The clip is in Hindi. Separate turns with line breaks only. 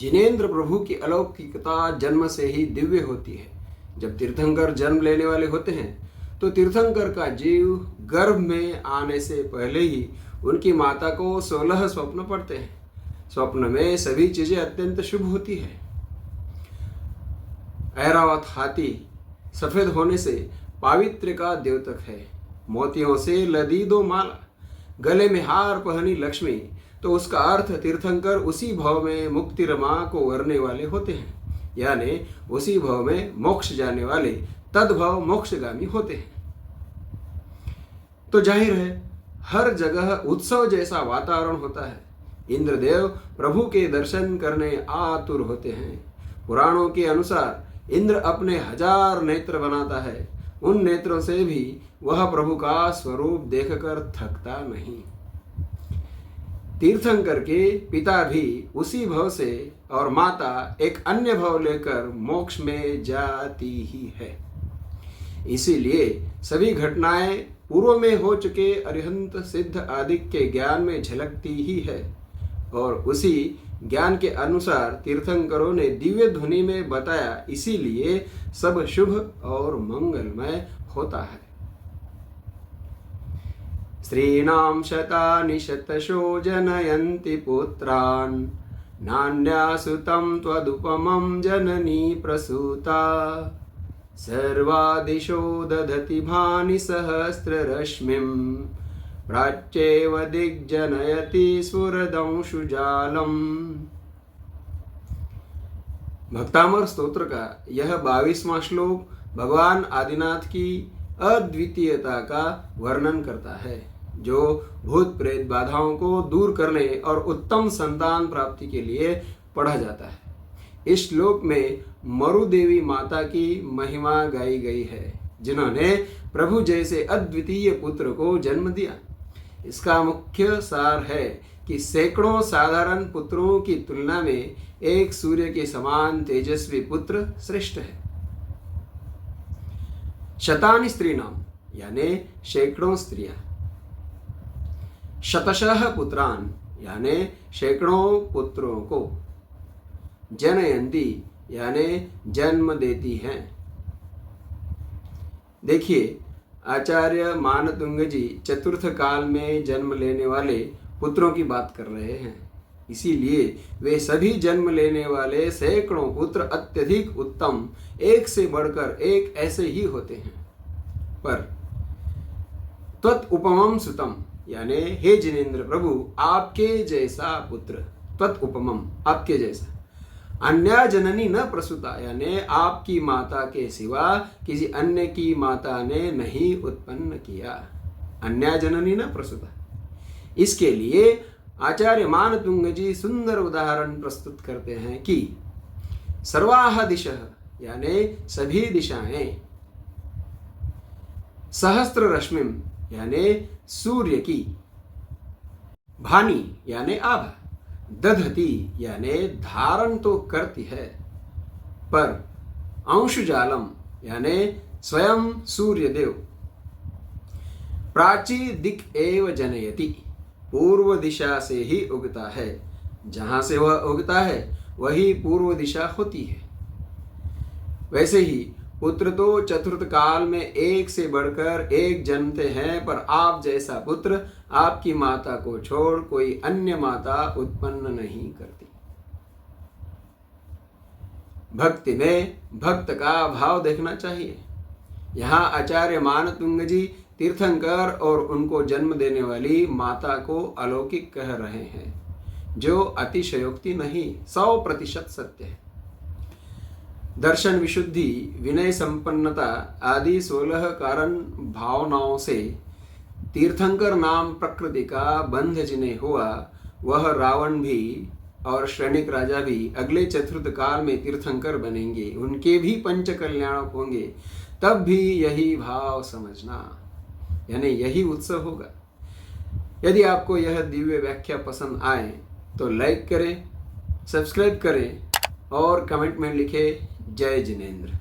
जिनेंद्र प्रभु की अलौकिकता जन्म से ही दिव्य होती है। जब तीर्थंकर जन्म लेने वाले होते हैं तो तीर्थंकर का जीव गर्भ में आने से पहले ही उनकी माता को 16 स्वप्न पड़ते हैं। स्वप्न में सभी चीजें अत्यंत शुभ होती है। ऐरावत हाथी सफेद होने से पावित्र्य का द्योतक है। मोतियों से लदी 2 माला, गले में हार पहनी लक्ष्मी, तो उसका अर्थ तीर्थंकर उसी भव में मुक्ति रमा को वरने वाले होते हैं, यानी उसी भव में मोक्ष जाने वाले तद्भव मोक्षगामी होते हैं। तो जाहिर है हर जगह उत्सव जैसा वातावरण होता है। इंद्रदेव प्रभु के दर्शन करने आतुर होते हैं। पुराणों के अनुसार इंद्र अपने 1000 नेत्र बनाता है। उन नेत्रों से भी वह प्रभु का स्वरूप देखकर थकता नहीं। तीर्थंकर के पिता भी उसी भव से और माता एक अन्य भव लेकर मोक्ष में जाती ही है। इसीलिए सभी घटनाएं पूर्व में हो चुके अरिहंत सिद्ध आदि के ज्ञान में झलकती ही है, और उसी ज्ञान के अनुसार तीर्थंकरों ने दिव्य ध्वनि में बताया। इसीलिए सब शुभ और मंगलमय होता है। स्त्रीणां शतानि शतशो जनयन्ति पुत्रान्, नान्यासुतं त्वदुपमं जननी प्रसूता। सर्वादिशो दधति भानि सहस्ररश्मिं, प्राच्येव दिग्जनयति स्फुरदंशुजालम्। भक्तामर स्तोत्र का यह 22वां श्लोक भगवान आदिनाथ की अद्वितीयता का वर्णन करता है, जो भूत प्रेत बाधाओं को दूर करने और उत्तम संतान प्राप्ति के लिए पढ़ा जाता है। इस श्लोक में मरु देवी माता की महिमा गाई गई है, जिन्होंने प्रभु जैसे अद्वितीय पुत्र को जन्म दिया। इसका मुख्य सार है कि सैकड़ों साधारण पुत्रों की तुलना में एक सूर्य के समान तेजस्वी पुत्र श्रेष्ठ है। शतानि स्त्रीणाम यानी सैकड़ों स्त्रियां, शतशः पुत्रान यानी सैकड़ों पुत्रों को, जनयंती यानी जन्म देती हैं। देखिए, आचार्य मानतुंग जी चतुर्थ काल में जन्म लेने वाले पुत्रों की बात कर रहे हैं। इसीलिए वे सभी जन्म लेने वाले सैकड़ों पुत्र अत्यधिक उत्तम, एक से बढ़कर एक ऐसे ही होते हैं। पर त्वत् उपमम सुतम यानी हे जिनेंद्र प्रभु, आपके जैसा पुत्र, त्वत् उपमम आपके जैसा, अन्य जननी न प्रसूता यानी आपकी माता के सिवा किसी अन्य की माता ने नहीं उत्पन्न किया। अन्य जननी न प्रसूता। इसके लिए आचार्य मानतुंग जी सुंदर उदाहरण प्रस्तुत करते हैं कि सर्वाह दिशः यानी सभी दिशाएं, सहस्त्र रश्मिम यानी सूर्य की, भानी यानी आभा, दधती यानी धारण तो करती है, पर अंशुजालम यानी स्वयं सूर्य देव, प्राची दिक एव जनयति पूर्व दिशा से ही उगता है। जहां से वह उगता है वही पूर्व दिशा होती है। वैसे ही पुत्र तो चतुर्थ काल में एक से बढ़कर एक जन्मते हैं, पर आप जैसा पुत्र आपकी माता को छोड़ कोई अन्य माता उत्पन्न नहीं करती। भक्ति में भक्त का भाव देखना चाहिए। यहाँ आचार्य मानतुंग जी तीर्थंकर और उनको जन्म देने वाली माता को अलौकिक कह रहे हैं, जो अतिशयोक्ति नहीं, 100% सत्य है। दर्शन विशुद्धि, विनय संपन्नता आदि 16 कारण भावनाओं से तीर्थंकर नाम प्रकृति का बंध जिन्हें हुआ, वह रावण भी और श्रेणिक राजा भी अगले चतुर्थ काल में तीर्थंकर बनेंगे, उनके भी पंच कल्याणक होंगे। तब भी यही भाव समझना, यानी यही उत्सव होगा। यदि आपको यह दिव्य व्याख्या पसंद आए तो लाइक करें, सब्सक्राइब करें और कमेंट में लिखें जय जिनेंद्र।